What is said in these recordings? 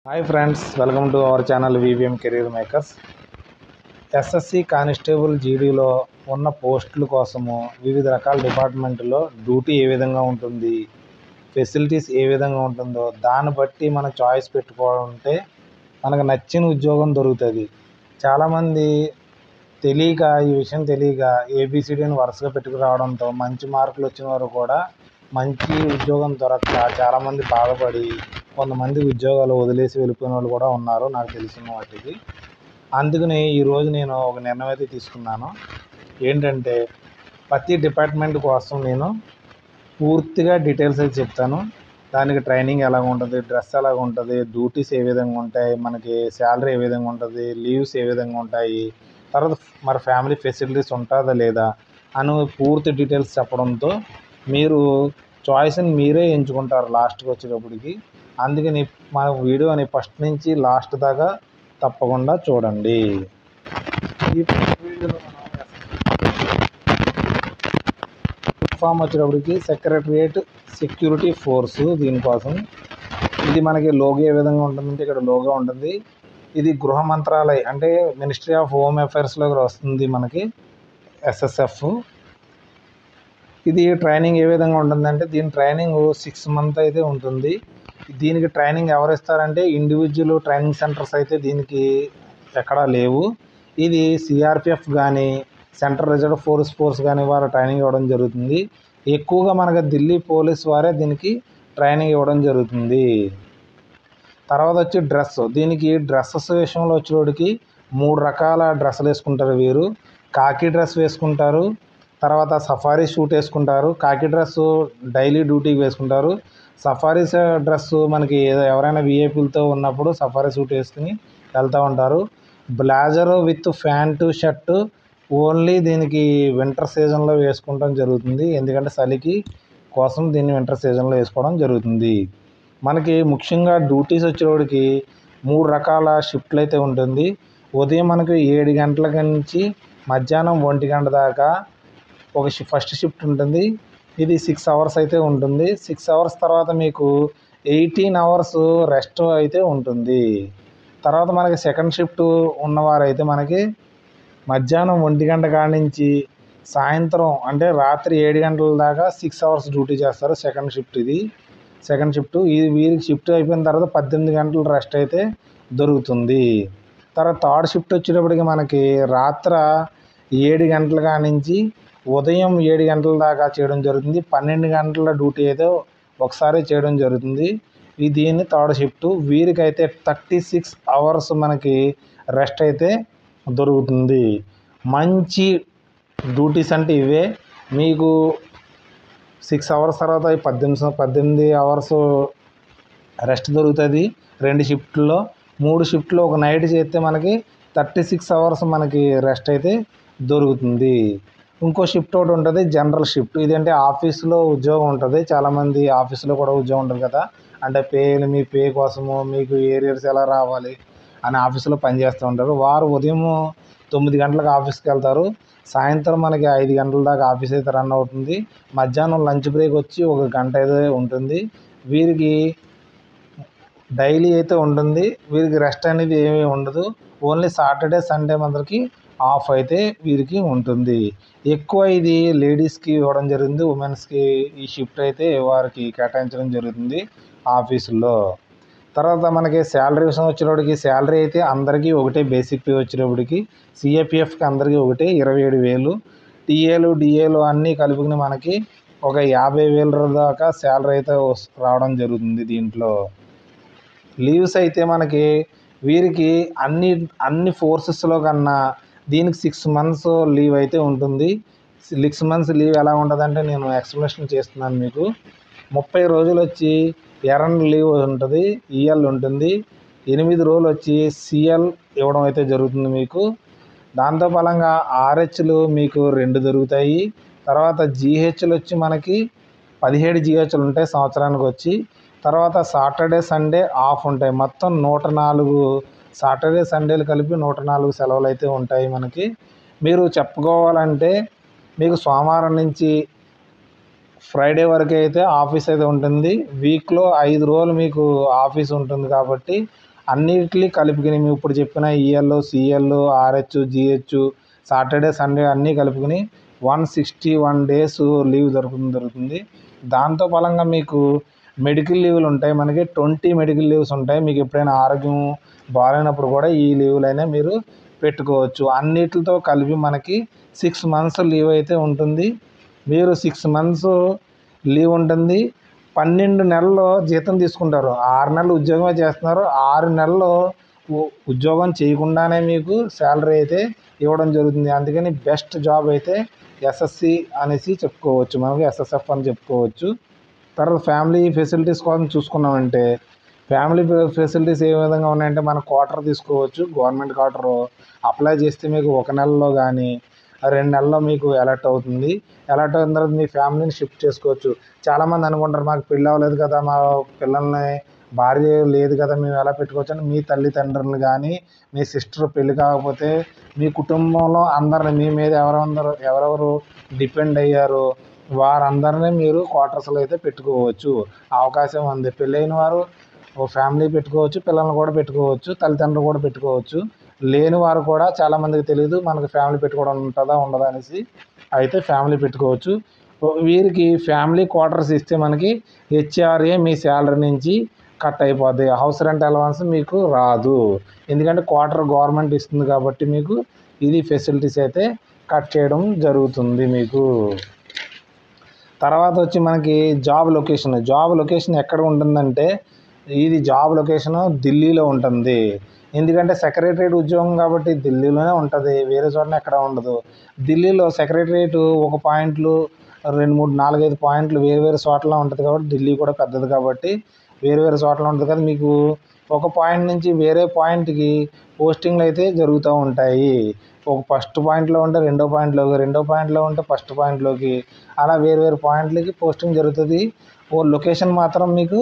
Hi friends, welcome to our channel VVM career makers. SSC constable జీడీలో ఉన్న పోస్టుల కోసము వివిధ రకాల డిపార్ట్మెంట్లో డ్యూటీ ఏ విధంగా ఉంటుంది, ఫెసిలిటీస్ ఏ విధంగా ఉంటుందో దాన్ని బట్టి మనం చాయిస్ పెట్టుకుంటే మనకు నచ్చిన ఉద్యోగం దొరుకుతుంది. చాలామంది ఈ విషయం తెలియక ఏబిసిడిని వరుసగా పెట్టుకురావడంతో మంచి మార్కులు వచ్చిన వారు కూడా మంచి ఉద్యోగం దొరక్క చాలామంది బాధపడి కొంతమంది ఉద్యోగాలు వదిలేసి వెళ్ళిపోయిన వాళ్ళు కూడా ఉన్నారు, నాకు తెలిసిన వాటికి. అందుకని ఈరోజు నేను ఒక నిర్ణయం అయితే తీసుకున్నాను. ఏంటంటే ప్రతి డిపార్ట్మెంట్ కోసం నేను పూర్తిగా డీటెయిల్స్ అయితే చెప్తాను. దానికి ట్రైనింగ్ ఎలాగ ఉంటుంది, డ్రెస్ ఎలాగ ఉంటుంది, డ్యూటీస్ ఏ విధంగా ఉంటాయి, మనకి శాలరీ ఏ విధంగా ఉంటుంది, లీవ్స్ ఏ విధంగా ఉంటాయి, తర్వాత మరి ఫ్యామిలీ ఫెసిలిటీస్ ఉంటుందా లేదా అని పూర్తి డీటెయిల్స్ చెప్పడంతో మీరు చాయిస్ని మీరే ఎంచుకుంటారు లాస్ట్కి వచ్చేటప్పటికి. అందుకని మన వీడియోని ఫస్ట్ నుంచి లాస్ట్ దాకా తప్పకుండా చూడండి. ఈ వీడియోలో ఫామ్ వచ్చేటప్పటికి సెక్రటరియట్ సెక్యూరిటీ ఫోర్సు. దీనికోసం ఇది మనకి లోగో ఏ విధంగా ఉంటుందంటే ఇక్కడ లోగో ఉంటుంది. ఇది గృహ మంత్రాలయం అంటే మినిస్ట్రీ ఆఫ్ హోమ్ అఫైర్స్లో వస్తుంది మనకి ఎస్ఎస్ఎఫ్. ఇది ట్రైనింగ్ ఏ విధంగా ఉంటుందంటే దీని ట్రైనింగ్ 6 months అయితే ఉంటుంది. దీనికి ట్రైనింగ్ ఎవరు ఇస్తారంటే ఇండివిజువల్ ట్రైనింగ్ సెంటర్స్ అయితే దీనికి ఎక్కడా లేవు. ఇది సిఆర్పిఎఫ్ కానీ సెంట్రల్ రిజర్వ్ ఫోర్స్ కానీ వారు ట్రైనింగ్ ఇవ్వడం జరుగుతుంది. ఎక్కువగా మనకు ఢిల్లీ పోలీస్ వారే దీనికి ట్రైనింగ్ ఇవ్వడం జరుగుతుంది. తర్వాత వచ్చి దీనికి డ్రెస్సెస్ విషయంలో వచ్చేటికి 3 రకాల డ్రెస్సులు వేసుకుంటారు వీరు. కాకి డ్రెస్ వేసుకుంటారు, తర్వాత సఫారీ షూట్ వేసుకుంటారు. కాకి డ్రెస్సు డైలీ డ్యూటీకి వేసుకుంటారు. సఫారీ డ్రెస్సు మనకి ఎవరైనా విఐపీలతో ఉన్నప్పుడు సఫారీ షూట్ వేసుకుని వెళ్తూ ఉంటారు. Blazer with pant shirt only దీనికి వింటర్ సీజన్లో వేసుకోవడం జరుగుతుంది. ఎందుకంటే చలికి కోసం దీన్ని వింటర్ సీజన్లో వేసుకోవడం జరుగుతుంది. మనకి ముఖ్యంగా డ్యూటీస్ వచ్చేవాడికి 3 రకాల షిఫ్ట్లు అయితే ఉంటుంది. ఉదయం మనకి 7 గంటల నుంచి మధ్యాహ్నం 1 గంట దాకా ఒక ఫస్ట్ షిఫ్ట్ ఉంటుంది. ఇది 6 hours అయితే ఉంటుంది. 6 hours తర్వాత మీకు 18 hours రెస్ట్ అయితే ఉంటుంది. తర్వాత మనకి సెకండ్ షిఫ్ట్ ఉన్నవారైతే మనకి మధ్యాహ్నం 1 గంట కాడ నుంచి సాయంత్రం అంటే రాత్రి 7 గంటల దాకా 6 hours డ్యూటీ చేస్తారు. సెకండ్ షిఫ్ట్ ఇది వీరికి షిఫ్ట్ అయిపోయిన తర్వాత 18 గంటలు రెస్ట్ అయితే దొరుకుతుంది. తర్వాత థర్డ్ షిఫ్ట్ వచ్చేటప్పటికి మనకి రాత్రి 7 గంటల కాడ నుంచి ఉదయం 7 గంటల దాకా చేయడం జరుగుతుంది. 12 గంటల డ్యూటీ అయితే ఒకసారి చేయడం జరుగుతుంది. దీన్ని థర్డ్ షిఫ్ట్. వీరికైతే 36 hours మనకి రెస్ట్ అయితే దొరుకుతుంది. మంచి డ్యూటీస్ అంటే ఇవే. మీకు 6 hours తర్వాత 18 hours రెస్ట్ దొరుకుతుంది 2 షిఫ్ట్లో. 3 షిఫ్ట్లో ఒక నైట్ చేస్తే మనకి 36 hours మనకి రెస్ట్ అయితే దొరుకుతుంది. ఇంకో షిఫ్ట్ ఒకటి ఉంటుంది, జనరల్ షిఫ్ట్. ఇదంటే ఆఫీసులో ఉద్యోగం ఉంటుంది. చాలామంది ఆఫీసులో కూడా ఉద్యోగం ఉంటుంది కదా, అంటే మీ పే కోసము మీకు ఏరియర్స్ ఎలా రావాలి అని ఆఫీసులో పనిచేస్తూ ఉంటారు. వారు ఉదయం 9 గంటలకు ఆఫీస్కి వెళ్తారు. సాయంత్రం మనకి 5 గంటల దాకా ఆఫీస్ అయితే రన్ అవుతుంది. మధ్యాహ్నం లంచ్ బ్రేక్ వచ్చి 1 గంట అయితే ఉంటుంది. వీరికి డైలీ అయితే ఉంటుంది. వీరికి రెస్ట్ అనేది ఏమీ ఉండదు. ఓన్లీ సాటర్డే సండే మనకి ఆఫ్ అయితే వీరికి ఉంటుంది. ఎక్కువ ఇది లేడీస్కి ఇవ్వడం జరుగుతుంది. ఉమెన్స్కి ఈ షిఫ్ట్ అయితే వారికి కేటాయించడం జరుగుతుంది ఆఫీసుల్లో. తర్వాత మనకి శాలరీ విషయం వచ్చేటప్పటికి శాలరీ అయితే అందరికీ ఒకటే. బేసిక్ పే వచ్చేటప్పటికి సిఏపిఎఫ్కి అందరికీ ఒకటే 27,000. టీఏలు డిఏలు అన్నీ కలుపుకుని మనకి ఒక 50,000 దాకా శాలరీ అయితే రావడం జరుగుతుంది. దీంట్లో లీవ్స్ అయితే మనకి వీరికి అన్ని ఫోర్సెస్లో కన్నా దీనికి 6 months లీవ్ అయితే ఉంటుంది. 6 months లీవ్ ఎలా ఉంటుందంటే నేను ఎక్స్ప్లెనేషన్ చేస్తున్నాను మీకు. 30 రోజులు వచ్చి ఎర్న్ లీవ్ ఉంటుంది, ఈఎల్ ఉంటుంది. 8 రోజులు వచ్చి సిఎల్ ఇవ్వడం అయితే జరుగుతుంది మీకు. దాంతో ఫలంగా ఆర్హెచ్లు మీకు 2 దొరుకుతాయి. తర్వాత జీహెచ్లు వచ్చి మనకి 17 జీహెచ్లు ఉంటాయి సంవత్సరానికి వచ్చి. తర్వాత సాటర్డే సండే ఆఫ్ ఉంటాయి. మొత్తం 104 సాటర్డే సండేలు కలిపి 104 సెలవులు అయితే ఉంటాయి మనకి. మీరు చెప్పుకోవాలంటే మీకు సోమవారం నుంచి ఫ్రైడే వరకు అయితే ఆఫీస్ అయితే ఉంటుంది. వీక్లో 5 రోజులు మీకు ఆఫీస్ ఉంటుంది కాబట్టి అన్నిటిని కలుపుకొని మేము ఇప్పుడు చెప్పిన EL, CL, RH, GH, Saturday Sunday అన్నీ కలుపుకొని 161 డేస్ లీవ్ దొరుకుతుంది. దాంతో ఫలంగా మీకు మెడికల్ లీవ్లు ఉంటాయి. మనకి 20 మెడికల్ లీవ్స్ ఉంటాయి. మీకు ఎప్పుడైనా ఆరోగ్యం బాగాలేనప్పుడు కూడా ఈ లీవ్లైనా మీరు పెట్టుకోవచ్చు. అన్నిటితో కలిపి మనకి 6 మంత్స్ లీవ్ అయితే ఉంటుంది. మీరు 6 మంత్స్ లీవ్ ఉంటుంది. 12 నెలల్లో జీతం తీసుకుంటారు. 6 నెలలు ఉద్యోగమే చేస్తున్నారు. 6 నెలలు ఉద్యోగం చేయకుండానే మీకు శాలరీ అయితే ఇవ్వడం జరుగుతుంది. అందుకని బెస్ట్ జాబ్ అయితే ఎస్ఎస్సి అనేసి చెప్పుకోవచ్చు. మనకి ఎస్ఎస్ఎఫ్ అని చెప్పుకోవచ్చు. తర్వాత ఫ్యామిలీ ఫెసిలిటీస్ కోసం చూసుకున్నామంటే ఫ్యామిలీ ఫెసిలిటీస్ ఏ విధంగా ఉన్నాయంటే మన క్వార్టర్ తీసుకోవచ్చు. గవర్నమెంట్ క్వార్టర్ అప్లై చేస్తే మీకు 1 నెలలో కానీ 2 నెలల్లో మీకు అలర్ట్ అవుతుంది. అలర్ట్ అయిన తర్వాత మీ ఫ్యామిలీని షిఫ్ట్ చేసుకోవచ్చు. చాలామంది అనుకుంటారు మాకు పెళ్ళి అవ్వలేదు కదా, మా పిల్లల్ని భార్య లేదు కదా, మేము ఎలా పెట్టుకోవచ్చు అని మీ తల్లిదండ్రులు కానీ మీ సిస్టర్ పెళ్ళి కాకపోతే మీ కుటుంబంలో అందరిని మీ మీద ఎవరెవరు డిపెండ్ అయ్యారో వారందరినీ మీరు క్వార్టర్స్లో అయితే పెట్టుకోవచ్చు. అవకాశం ఉంది. పెళ్ళైన వారు ఓ ఫ్యామిలీ పెట్టుకోవచ్చు, పిల్లల్ని కూడా పెట్టుకోవచ్చు, తల్లిదండ్రులు కూడా పెట్టుకోవచ్చు. లేని వారు కూడా చాలామందికి తెలియదు మనకు ఫ్యామిలీ పెట్టుకోవడం ఉంటుందా ఉండదా అనేసి. అయితే ఫ్యామిలీ పెట్టుకోవచ్చు. వీరికి ఫ్యామిలీ క్వార్టర్స్ ఇస్తే మనకి హెచ్ఆర్ఏ మీ శాలరీ నుంచి కట్ అయిపోద్ది. హౌస్ రెంట్ అలవెన్స్ మీకు రాదు. ఎందుకంటే క్వార్టర్ గవర్నమెంట్ ఇస్తుంది కాబట్టి మీకు ఇది ఫెసిలిటీస్ అయితే కట్ చేయడం జరుగుతుంది మీకు. తర్వాత వచ్చి మనకి జాబ్ లొకేషన్ ఎక్కడ ఉంటుందంటే ఇది జాబ్ లొకేషన్ ఢిల్లీలో ఉంటుంది. ఎందుకంటే సెక్రటరియట్ ఉద్యోగం కాబట్టి ఢిల్లీలోనే ఉంటుంది. వేరే చోటన ఎక్కడ ఉండదు. ఢిల్లీలో సెక్రటరియట్ ఒక పాయింట్లు 2, 3, 4, 5 పాయింట్లు వేరు చోట్ల ఉంటుంది కాబట్టి ఢిల్లీ కూడా పెద్దది కాబట్టి వేరు చోట్ల ఉంటుంది కదా. మీకు ఒక పాయింట్ నుంచి వేరే పాయింట్కి పోస్టింగ్లు అయితే జరుగుతూ ఉంటాయి. ఒక ఫస్ట్ పాయింట్లో ఉంటే రెండో పాయింట్లో ఉంటే ఫస్ట్ పాయింట్లోకి అలా వేరు పాయింట్లకి పోస్టింగ్ జరుగుతుంది. లొకేషన్ మాత్రం మీకు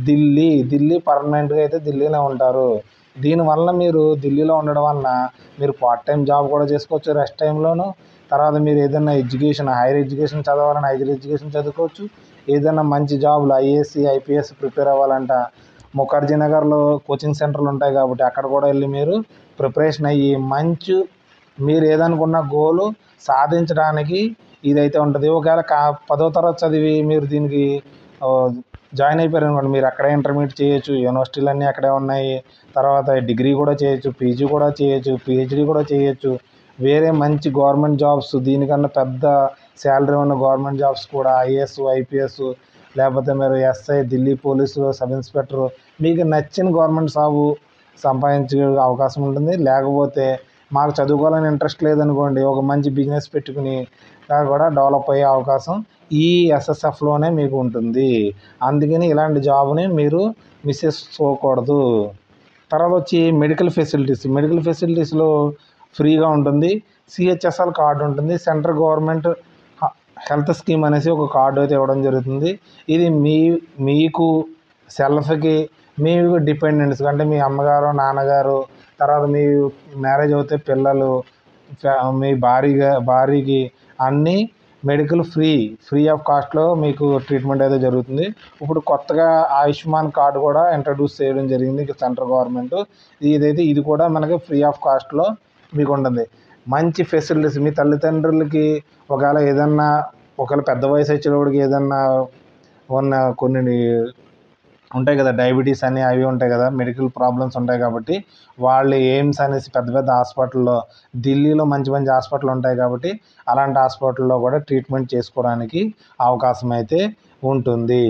ఢిల్లీ పర్మనెంట్గా అయితే ఢిల్లీలో ఉంటారు. దీనివల్ల మీరు ఢిల్లీలో ఉండడం వలన మీరు పార్ట్ టైం జాబ్ కూడా చేసుకోవచ్చు రెస్ట్ టైంలోను. తర్వాత మీరు ఏదైనా హైయర్ ఎడ్యుకేషన్ చదవాలని హైయర్ ఎడ్యుకేషన్ చదువుకోవచ్చు. ఏదైనా మంచి జాబ్లు ఐఏఎస్, ఐపీఎస్ ప్రిపేర్ అవ్వాలంట ముఖర్జీ నగర్లో కోచింగ్ సెంటర్లు ఉంటాయి కాబట్టి అక్కడ కూడా వెళ్ళి మీరు ప్రిపరేషన్ అయ్యి మీరు ఏదనుకున్న గోలు సాధించడానికి ఇదైతే ఉంటుంది. ఒకవేళ 10వ తరగతి చదివి మీరు దీనికి జాయిన్ అయిపోయారు అనుకోండి, మీరు అక్కడే ఇంటర్మీడియట్ చేయొచ్చు. యూనివర్సిటీలు అన్నీ అక్కడే ఉన్నాయి. తర్వాత డిగ్రీ కూడా చేయొచ్చు, పీజీ కూడా చేయొచ్చు, పిహెచ్డీ కూడా చేయొచ్చు. వేరే మంచి గవర్నమెంట్ జాబ్స్ దీనికన్నా పెద్ద శాలరీ ఉన్న గవర్నమెంట్ జాబ్స్ కూడా ఐఏఎస్, ఐపీఎస్ లేకపోతే మీరు SI, Delhi police, sub inspector మీకు నచ్చిన గవర్నమెంట్ జాబు సంపాదించే అవకాశం ఉంటుంది. లేకపోతే మాకు చదువుకోవాలని ఇంట్రెస్ట్ లేదనుకోండి, ఒక మంచి బిజినెస్ పెట్టుకుని కూడా డెవలప్ అయ్యే అవకాశం ఈ ఎస్ఎస్ఎఫ్లోనే మీకు ఉంటుంది. అందుకని ఇలాంటి జాబ్ని మీరు మిస్ చేసుకోకూడదు. తర్వాత వచ్చి మెడికల్ ఫెసిలిటీస్లో ఫ్రీగా ఉంటుంది. సిహెచ్ఎస్ఎల్ కార్డు ఉంటుంది. సెంట్రల్ గవర్నమెంట్ హెల్త్ స్కీమ్ అనేసి ఒక కార్డు అయితే ఇవ్వడం జరుగుతుంది. ఇది మీకు సెల్ఫ్కి మీకు డిపెండెంట్స్ అంటే మీ అమ్మగారు, నాన్నగారు, తర్వాత మీ మ్యారేజ్ అవుతే పిల్లలు, మీ భార్యకి అన్నీ మెడికల్ ఫ్రీ ఆఫ్ కాస్ట్లో మీకు ట్రీట్మెంట్ అయితే జరుగుతుంది. ఇప్పుడు కొత్తగా ఆయుష్మాన్ కార్డు కూడా ఇంట్రడ్యూస్ చేయడం జరిగింది సెంట్రల్ గవర్నమెంట్. ఇది కూడా మనకి ఫ్రీ ఆఫ్ కాస్ట్లో మీకు ఉంటుంది. మంచి ఫెసిలిటీస్ మీ తల్లిదండ్రులకి ఒకవేళ పెద్ద వయసు వచ్చేటప్పటికి ఏదన్నా కొన్ని ఉంటాయి కదా, డయాబెటీస్ అని అవి ఉంటాయి కదా, మెడికల్ ప్రాబ్లమ్స్ ఉంటాయి కాబట్టి వాళ్ళు ఎయిమ్స్ అనేసి పెద్ద హాస్పిటల్లో ఢిల్లీలో మంచి హాస్పిటల్ ఉంటాయి కాబట్టి అలాంటి హాస్పిటల్లో కూడా ట్రీట్మెంట్ చేసుకోవడానికి అవకాశం అయితే ఉంటుంది.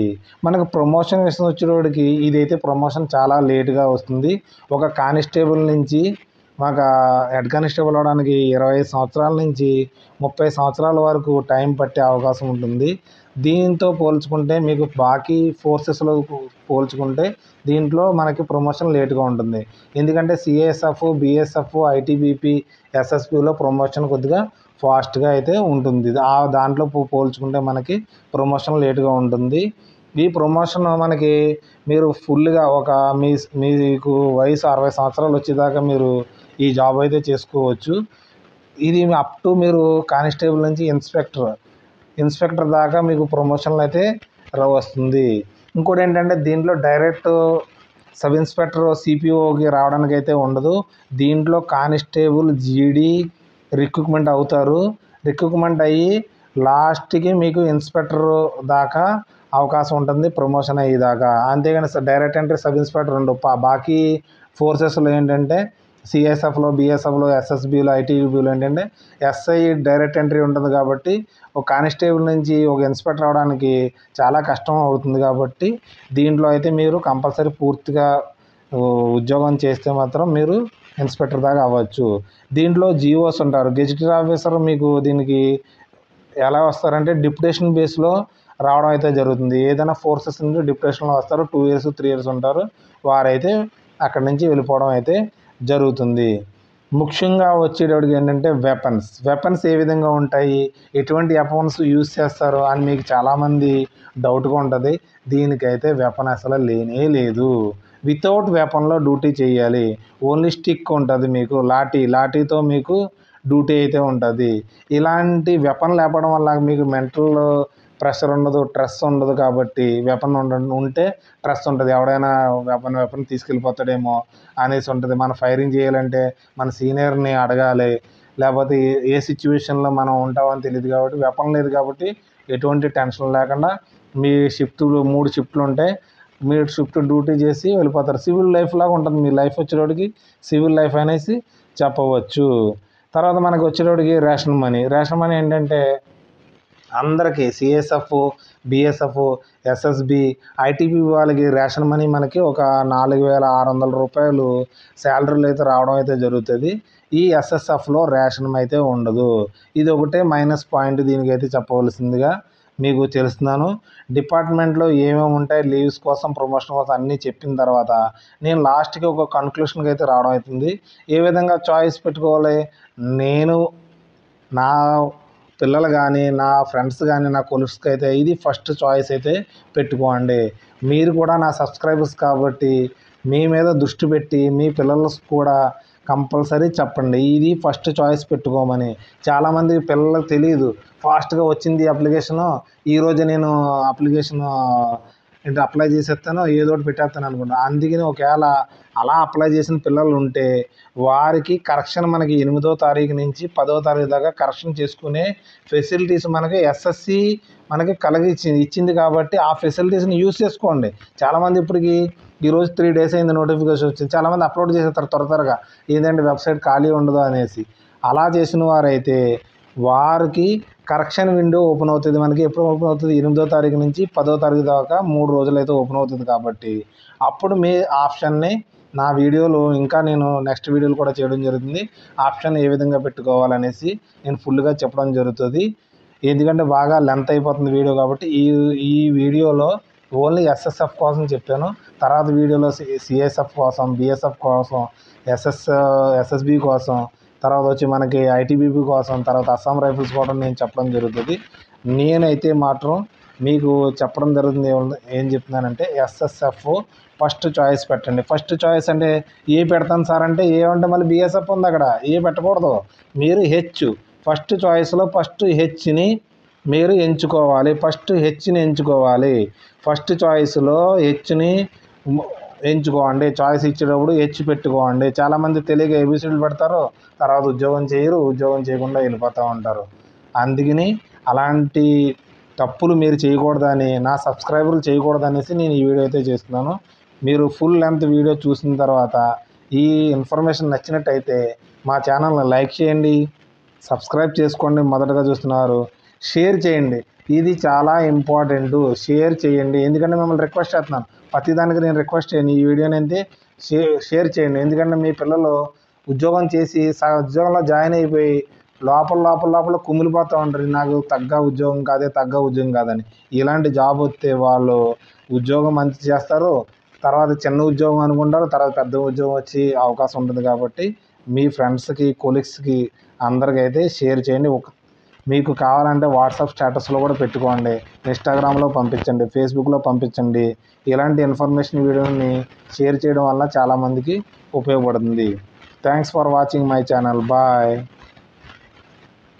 మనకు ప్రమోషన్ విషయం వచ్చేటప్పటికి ఇదైతే ప్రమోషన్ చాలా లేటుగా వస్తుంది. ఒక కానిస్టేబుల్ నుంచి మాకు హెడ్ కానిస్టేబుల్ అవడానికి 25 సంవత్సరాల నుంచి 30 సంవత్సరాల వరకు టైం పట్టే అవకాశం ఉంటుంది. దీంతో పోల్చుకుంటే మీకు బాకీ ఫోర్సెస్లో పోల్చుకుంటే దీంట్లో మనకి ప్రమోషన్ లేటుగా ఉంటుంది. ఎందుకంటే సిఏఎస్ఎఫ్, బిఎస్ఎఫ్, ఐటీబీపీ, ఎస్ఎస్పిలో ప్రమోషన్ కొద్దిగా ఫాస్ట్గా అయితే ఉంటుంది. దాంట్లో పోల్చుకుంటే మనకి ప్రమోషన్ లేటుగా ఉంటుంది. ఈ ప్రమోషన్ మనకి మీరు ఫుల్గా మీకు వయసు 60 సంవత్సరాలు వచ్చేదాకా మీరు ఈ జాబ్ అయితే చేసుకోవచ్చు. ఇది అప్ టు మీరు కానిస్టేబుల్ నుంచి ఇన్స్పెక్టర్ దాకా మీకు ప్రమోషన్లు అయితే వస్తుంది. ఇంకోటి ఏంటంటే దీంట్లో డైరెక్ట్ సబ్ ఇన్స్పెక్టర్ సిపిఓకి రావడానికి అయితే ఉండదు. దీంట్లో కానిస్టేబుల్ జీడీ రిక్రూట్మెంట్ అవుతారు. రిక్రూట్మెంట్ అయ్యి లాస్ట్కి మీకు ఇన్స్పెక్టర్ దాకా అవకాశం ఉంటుంది, ప్రమోషన్ అయ్యేదాకా. అంతేగాని డైరెక్ట్ ఎంట్రీ సబ్ ఇన్స్పెక్టర్ ఉండవు. బాకీ ఫోర్సెస్లో ఏంటంటే సిఎస్ఎఫ్లో, బిఎస్ఎఫ్లో, ఎస్ఎస్బిలో, ఐటీబీలో ఏంటంటే ఎస్ఐ డైరెక్ట్ ఎంట్రీ ఉంటుంది కాబట్టి ఒక కానిస్టేబుల్ నుంచి ఒక ఇన్స్పెక్టర్ అవడానికి చాలా కష్టం అవుతుంది. కాబట్టి దీంట్లో అయితే మీరు కంపల్సరీ పూర్తిగా ఉద్యోగం చేస్తే మాత్రం మీరు ఇన్స్పెక్టర్ దాకా అవ్వచ్చు. దీంట్లో జీఓస్ ఉంటారు, గెజిటెడ్ ఆఫీసర్. మీకు దీనికి ఎలా వస్తారంటే డిప్యుటేషన్ బేస్లో రావడం అయితే జరుగుతుంది. ఏదైనా ఫోర్సెస్ నుంచి డిప్యుటేషన్లో వస్తారు, 2 years 3 years ఉంటారు. వారైతే అక్కడి నుంచి వెళ్ళిపోవడం అయితే జరుగుతుంది. ముఖ్యంగా వచ్చేటప్పటికి ఏంటంటే వెపన్స్ ఏ విధంగా ఉంటాయి, ఎటువంటి వెపన్స్ యూజ్ చేస్తారు అని మీకు చాలామంది డౌట్గా ఉంటుంది. దీనికైతే వెపన్ అసలు లేనే లేదు. వితౌట్ వెపన్లో డ్యూటీ చేయాలి. ఓన్లీ స్టిక్ ఉంటుంది, మీకు లాఠీతో మీకు డ్యూటీ అయితే ఉంటుంది. ఇలాంటి వెపన్ లేపడం వల్ల మీకు మెంటల్ ప్రెషర్ ఉండదు, స్ట్రెస్ ఉండదు. కాబట్టి వెపన్ ఉంటే స్ట్రెస్ ఉంటుంది. ఎవడైనా వెపన్ తీసుకెళ్ళిపోతాడేమో అనేసి ఉంటుంది. మనం ఫైరింగ్ చేయాలంటే మన సీనియర్ని అడగాలి, లేకపోతే ఏ సిచ్యువేషన్లో మనం ఉంటామని తెలియదు. కాబట్టి వెపన్ లేదు కాబట్టి ఎటువంటి టెన్షన్ లేకుండా మీ షిఫ్ట్లు 3 షిఫ్ట్లు ఉంటాయి. మీరు షిఫ్ట్ డ్యూటీ చేసి వెళ్ళిపోతారు. సివిల్ లైఫ్ లాగా ఉంటుంది మీ లైఫ్. వచ్చేటోడికి సివిల్ లైఫ్ అనేసి చెప్పవచ్చు. తర్వాత మనకు వచ్చేటోడికి రేషన్ మనీ ఏంటంటే అందరికీ సిఎస్ఎఫ్, బిఎస్ఎఫ్, ఎస్ఎస్బి, ఐటీబీ వాళ్ళకి రేషన్ మనీ మనకి ఒక 4,600 రూపాయలు శాలరీలు అయితే రావడం అయితే జరుగుతుంది. ఈ ఎస్ఎస్ఎఫ్లో రేషన్ అయితే ఉండదు. ఇది ఒకటే మైనస్ పాయింట్ దీనికైతే చెప్పవలసిందిగా మీకు తెలుస్తున్నాను. డిపార్ట్మెంట్లో ఏమేమి ఉంటాయి, లీవ్స్ కోసం, ప్రమోషన్ కోసం అన్నీ చెప్పిన తర్వాత నేను లాస్ట్కి ఒక కన్క్లూషన్కి అయితే రావడం అవుతుంది. ఏ విధంగా చాయిస్ పెట్టుకోవాలి, నేను నా పిల్లలు కానీ, నా ఫ్రెండ్స్ కానీ, నా కొలీగ్స్కి అయితే ఇది ఫస్ట్ చాయిస్ అయితే పెట్టుకోండి. మీరు కూడా నా సబ్స్క్రైబర్స్ కాబట్టి మీ మీద దృష్టి పెట్టి మీ పిల్లలకు కూడా కంపల్సరీ చెప్పండి ఇది ఫస్ట్ చాయిస్ పెట్టుకోమని. చాలామంది పిల్లలకు తెలియదు. ఫాస్ట్గా వచ్చింది అప్లికేషను, ఈరోజు నేను అప్లికేషన్ అప్లై చేసేస్తాను, ఏదో ఒకటి పెట్టేస్తాను అనుకుంటా. అందుకని ఒకవేళ అలా అప్లై చేసిన పిల్లలు ఉంటే వారికి కరెక్షన్ మనకి 8వ తారీఖు నుంచి 10వ తారీఖు దాకా కరెక్షన్ చేసుకునే ఫెసిలిటీస్ మనకి ఎస్ఎస్సి మనకి ఇచ్చింది. కాబట్టి ఆ ఫెసిలిటీస్ని యూజ్ చేసుకోండి. చాలామంది ఇప్పటికి ఈరోజు 3 days అయింది నోటిఫికేషన్ వచ్చింది. చాలామంది అప్లోడ్ చేసేస్తారు త్వరగా, ఏంటంటే వెబ్సైట్ ఖాళీ ఉండదు అనేసి. అలా చేసిన వారైతే వారికి కరెక్షన్ విండో ఓపెన్ అవుతుంది. మనకి ఎప్పుడు ఓపెన్ అవుతుంది, 8వ తారీఖు నుంచి 10వ తారీఖు దాకా 3 రోజులు అయితే ఓపెన్ అవుతుంది. కాబట్టి అప్పుడు మీ ఆప్షన్ని నా వీడియోలో ఇంకా నేను నెక్స్ట్ వీడియోలు కూడా చేయడం జరుగుతుంది. ఆప్షన్ ఏ విధంగా పెట్టుకోవాలనేసి నేను ఫుల్గా చెప్పడం జరుగుతుంది. ఎందుకంటే బాగా లెంత్ అయిపోతుంది వీడియో. కాబట్టి ఈ వీడియోలో ఓన్లీ ఎస్ఎస్ఎఫ్ కోసం చెప్పాను. తర్వాత వీడియోలో సిఎస్ఎఫ్ కోసం, బిఎస్ఎఫ్ కోసం, ఎస్ఎస్బి కోసం, తర్వాత వచ్చి మనకి ఐటీబీపీ కోసం, తర్వాత అస్సాం రైఫిల్స్ కూడా నేను చెప్పడం జరుగుతుంది. నేనైతే మాత్రం మీకు చెప్పడం జరుగుతుంది. ఏం చెప్తున్నానంటే ఎస్ఎస్ఎఫ్ ఫస్ట్ చాయిస్ పెట్టండి. ఫస్ట్ చాయిస్ అంటే ఏ పెడతాను సార్ అంటే ఏమంటే మళ్ళీ బిఎస్ఎఫ్ ఉంది అక్కడ, ఏ పెట్టకూడదు. మీరు ఫస్ట్ చాయిస్లో ఫస్ట్ హెచ్ని మీరు ఎంచుకోవాలి. ఫస్ట్ చాయిస్లో హెచ్ని ఎంచుకోండి. చాయిస్ ఇచ్చేటప్పుడు హెచ్ పెట్టుకోండి. చాలామంది తెలియక ఏబిసిడీలు పెడతారు, తర్వాత ఉద్యోగం చేయకుండా వెళ్ళిపోతూ ఉంటారు. అందుకని అలాంటి తప్పులు మీరు చేయకూడదని, నా సబ్స్క్రైబర్లు చేయకూడదనేసి నేను ఈ వీడియో అయితే చేస్తున్నాను. మీరు ఫుల్ లెంత్ వీడియో చూసిన తర్వాత ఈ ఇన్ఫర్మేషన్ నచ్చినట్టయితే మా ఛానల్ని లైక్ చేయండి, సబ్స్క్రైబ్ చేసుకోండి. మొదటగా చూస్తున్నారు, షేర్ చేయండి. ఇది చాలా ఇంపార్టెంట్. షేర్ చేయండి. ఎందుకంటే మిమ్మల్ని రిక్వెస్ట్ చేస్తున్నాను. ప్రతిదానికి నేను రిక్వెస్ట్ చేయను. ఈ వీడియోని అయితే షేర్ చేయండి. ఎందుకంటే మీ పిల్లలు ఉద్యోగం చేసి ఉద్యోగంలో జాయిన్ అయిపోయి లోపల కుమిలిపోతూ ఉంటారు. నాకు తగ్గ ఉద్యోగం కాదని. ఇలాంటి జాబ్ వస్తే వాళ్ళు ఉద్యోగం మంచి చేస్తారు, తర్వాత చిన్న ఉద్యోగం అనుకుంటారు, తర్వాత పెద్ద ఉద్యోగం వచ్చే అవకాశం ఉంటుంది. కాబట్టి మీ ఫ్రెండ్స్కి, కొలీగ్స్కి అందరికీ అయితే షేర్ చేయండి. మీకు కావాలంటే వాట్సాప్ స్టేటస్లో కూడా పెట్టుకోండి, ఇన్స్టాగ్రామ్లో పంపించండి, ఫేస్బుక్లో పంపించండి. ఇలాంటి ఇన్ఫర్మేషన్ వీడియోని షేర్ చేయడం వల్ల చాలామందికి ఉపయోగపడుతుంది. Thanks for watching my channel. Bye.